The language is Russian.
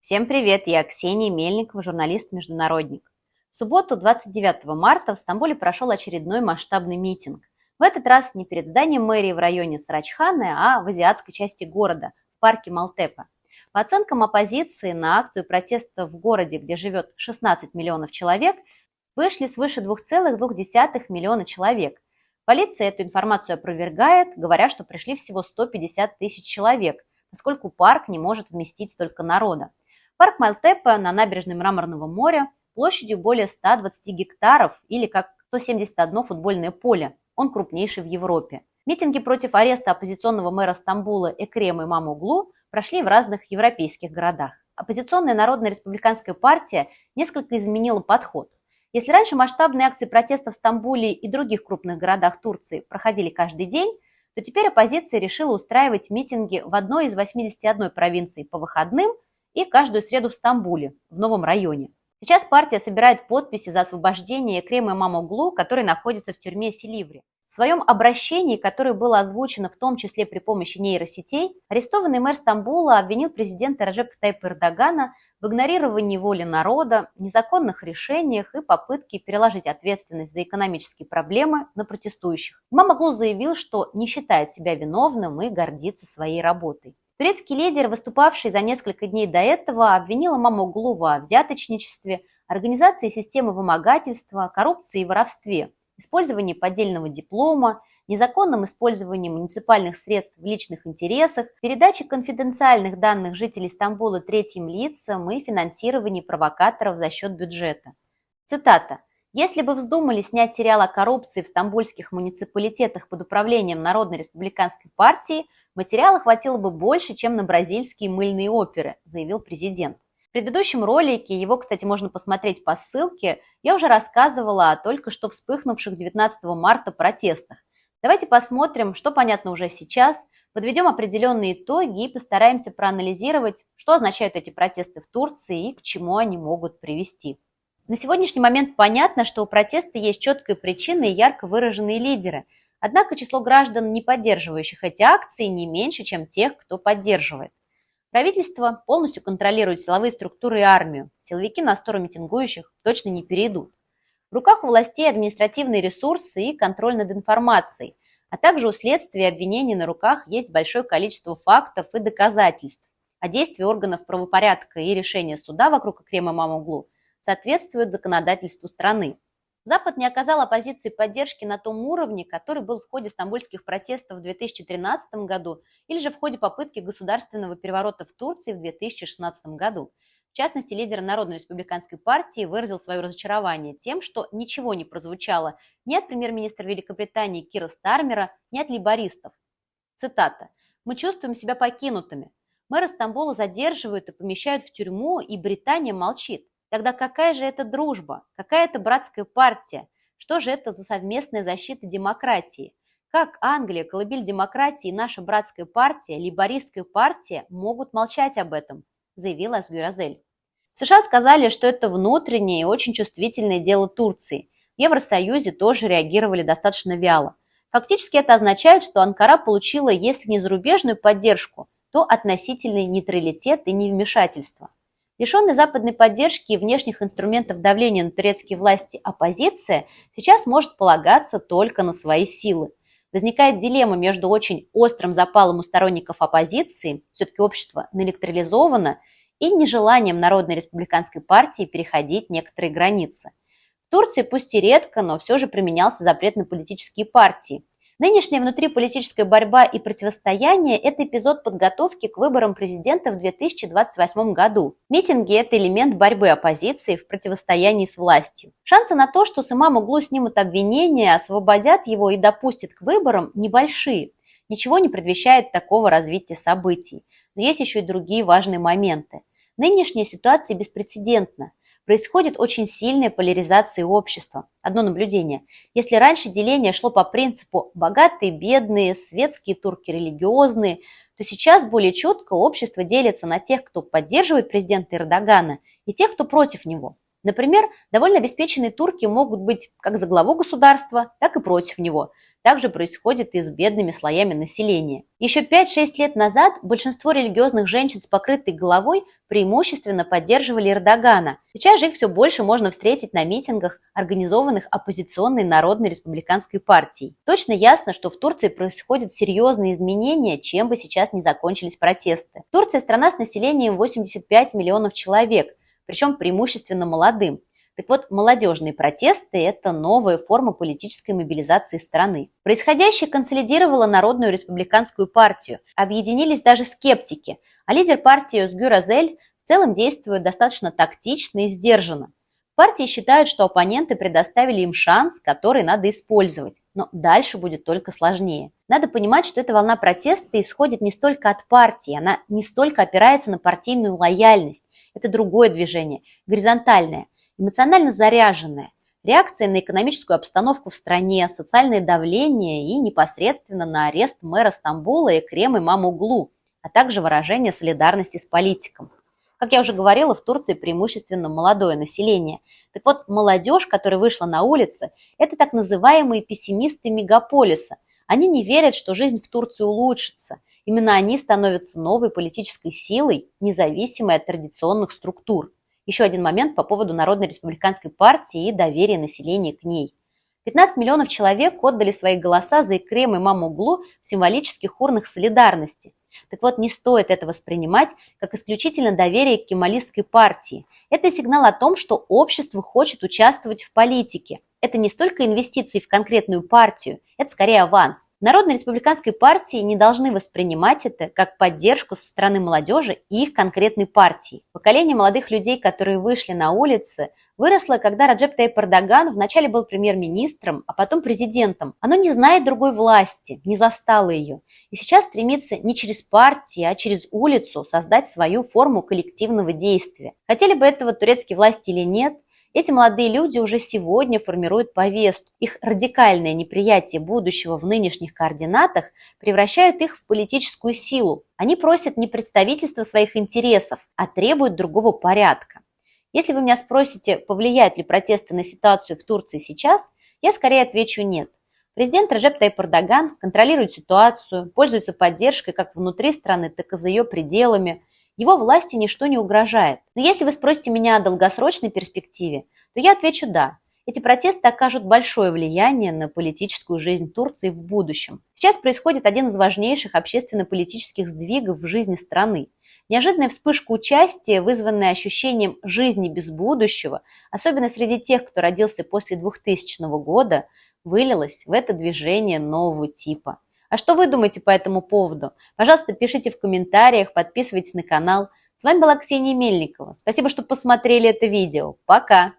Всем привет, я Ксения Мельникова, журналист-международник. В субботу, 29 марта, в Стамбуле прошел очередной масштабный митинг. В этот раз не перед зданием мэрии в районе Сарачханы, а в азиатской части города, в парке Малтепа. По оценкам оппозиции, на акцию протеста в городе, где живет 16 миллионов человек, вышли свыше 2,2 миллиона человек. Полиция эту информацию опровергает, говоря, что пришли всего 150 тысяч человек, поскольку парк не может вместить столько народа. Парк Малтепа на набережной Мраморного моря площадью более 120 гектаров или как 171 футбольное поле. Он крупнейший в Европе. Митинги против ареста оппозиционного мэра Стамбула Экрема Имамоглу прошли в разных европейских городах. Оппозиционная Народно-республиканская партия несколько изменила подход. Если раньше масштабные акции протеста в Стамбуле и других крупных городах Турции проходили каждый день, то теперь оппозиция решила устраивать митинги в одной из 81 провинций по выходным и каждую среду в Стамбуле, в новом районе. Сейчас партия собирает подписи за освобождение Экрема Имамоглу, который находится в тюрьме Силиври. В своем обращении, которое было озвучено в том числе при помощи нейросетей, арестованный мэр Стамбула обвинил президента Реджепа Тайипа Эрдогана в игнорировании воли народа, незаконных решениях и попытке переложить ответственность за экономические проблемы на протестующих. Имамоглу заявил, что не считает себя виновным и гордится своей работой. Турецкий лидер, выступавший за несколько дней до этого, обвинил Имамоглу во взяточничестве, организации системы вымогательства, коррупции и воровстве, использовании поддельного диплома, незаконном использовании муниципальных средств в личных интересах, передаче конфиденциальных данных жителей Стамбула третьим лицам и финансировании провокаторов за счет бюджета. Цитата. «Если бы вздумали снять сериал о коррупции в стамбульских муниципалитетах под управлением Народно-республиканской партии, материала хватило бы больше, чем на бразильские мыльные оперы», заявил президент. В предыдущем ролике, его, кстати, можно посмотреть по ссылке, я уже рассказывала о только что вспыхнувших 19 марта протестах. Давайте посмотрим, что понятно уже сейчас, подведем определенные итоги и постараемся проанализировать, что означают эти протесты в Турции и к чему они могут привести. На сегодняшний момент понятно, что у протеста есть четкая причина и ярко выраженные лидеры. Однако число граждан, не поддерживающих эти акции, не меньше, чем тех, кто поддерживает. Правительство полностью контролирует силовые структуры и армию. Силовики на сторону митингующих точно не перейдут. В руках у властей административные ресурсы и контроль над информацией, а также у следствия и обвинений на руках есть большое количество фактов и доказательств. А действия органов правопорядка и решения суда вокруг Экрема Имамоглу соответствуют законодательству страны. Запад не оказал оппозиции поддержки на том уровне, который был в ходе стамбульских протестов в 2013 году или же в ходе попытки государственного переворота в Турции в 2016 году. В частности, лидер Народно-республиканской партии выразил свое разочарование тем, что ничего не прозвучало ни от премьер-министра Великобритании Кира Стармера, ни от лейбористов. Цитата. «Мы чувствуем себя покинутыми. Мэра Стамбула задерживают и помещают в тюрьму, и Британия молчит. Тогда какая же это дружба? Какая это братская партия? Что же это за совместная защита демократии? Как Англия, колыбель демократии, и наша братская партия, лейбористская партия могут молчать об этом?» заявила Озгюр Азель. В США сказали, что это внутреннее и очень чувствительное дело Турции. В Евросоюзе тоже реагировали достаточно вяло. Фактически это означает, что Анкара получила, если не зарубежную поддержку, то относительный нейтралитет и невмешательство. Лишенная западной поддержки и внешних инструментов давления на турецкие власти оппозиция сейчас может полагаться только на свои силы. Возникает дилемма между очень острым запалом у сторонников оппозиции, все-таки общество наэлектролизовано, и нежеланием Народно-республиканской партии переходить некоторые границы. В Турции пусть и редко, но все же применялся запрет на политические партии. Нынешняя внутриполитическая борьба и противостояние – это эпизод подготовки к выборам президента в 2028 году. Митинги – это элемент борьбы оппозиции в противостоянии с властью. Шансы на то, что с Имамоглу снимут обвинения, освободят его и допустят к выборам, небольшие. Ничего не предвещает такого развития событий. Но есть еще и другие важные моменты. Нынешняя ситуация беспрецедентна. Происходит очень сильная поляризация общества. Одно наблюдение. Если раньше деление шло по принципу богатые, бедные, светские турки, религиозные, то сейчас более четко общество делится на тех, кто поддерживает президента Эрдогана, и тех, кто против него. Например, довольно обеспеченные турки могут быть как за главу государства, так и против него. Также происходит и с бедными слоями населения. Еще 5-6 лет назад большинство религиозных женщин с покрытой головой преимущественно поддерживали Эрдогана. Сейчас же их все больше можно встретить на митингах, организованных оппозиционной Народной республиканской партией. Точно ясно, что в Турции происходят серьезные изменения, чем бы сейчас ни закончились протесты. Турция – страна с населением 85 миллионов человек, причем преимущественно молодым. Так вот, молодежные протесты – это новая форма политической мобилизации страны. Происходящее консолидировало Народную республиканскую партию. Объединились даже скептики, а лидер партии Озгюр Азель в целом действует достаточно тактично и сдержанно. В партии считают, что оппоненты предоставили им шанс, который надо использовать. Но дальше будет только сложнее. Надо понимать, что эта волна протеста исходит не столько от партии, она не столько опирается на партийную лояльность. Это другое движение, горизонтальное, эмоционально заряженная, реакция на экономическую обстановку в стране, социальное давление и непосредственно на арест мэра Стамбула Экрем Имамоглу, а также выражение солидарности с политиком. Как я уже говорила, в Турции преимущественно молодое население. Так вот, молодежь, которая вышла на улицы, это так называемые пессимисты мегаполиса. Они не верят, что жизнь в Турции улучшится. Именно они становятся новой политической силой, независимой от традиционных структур. Еще один момент по поводу Народной республиканской партии и доверия населения к ней. 15 миллионов человек отдали свои голоса за Экрема Имамоглу в символических урнах солидарности. Так вот, не стоит это воспринимать как исключительно доверие к кемалистской партии. Это сигнал о том, что общество хочет участвовать в политике. Это не столько инвестиции в конкретную партию, это скорее аванс. В Народной республиканской партии не должны воспринимать это как поддержку со стороны молодежи и их конкретной партии. Поколение молодых людей, которые вышли на улицы, выросло, когда Раджеп Тайип Эрдоган вначале был премьер-министром, а потом президентом. Оно не знает другой власти, не застало ее. И сейчас стремится не через партии, а через улицу создать свою форму коллективного действия. Хотели бы этого турецкие власти или нет, эти молодые люди уже сегодня формируют повестку. Их радикальное неприятие будущего в нынешних координатах превращают их в политическую силу. Они просят не представительства своих интересов, а требуют другого порядка. Если вы меня спросите, повлияют ли протесты на ситуацию в Турции сейчас, я скорее отвечу нет. Президент Раджеп Тайип Эрдоган контролирует ситуацию, пользуется поддержкой как внутри страны, так и за ее пределами. Его власти ничто не угрожает. Но если вы спросите меня о долгосрочной перспективе, то я отвечу да. Эти протесты окажут большое влияние на политическую жизнь Турции в будущем. Сейчас происходит один из важнейших общественно-политических сдвигов в жизни страны. Неожиданная вспышка участия, вызванная ощущением жизни без будущего, особенно среди тех, кто родился после 2000 года, вылилась в это движение нового типа. А что вы думаете по этому поводу? Пожалуйста, пишите в комментариях, подписывайтесь на канал. С вами была Ксения Мельникова. Спасибо, что посмотрели это видео. Пока!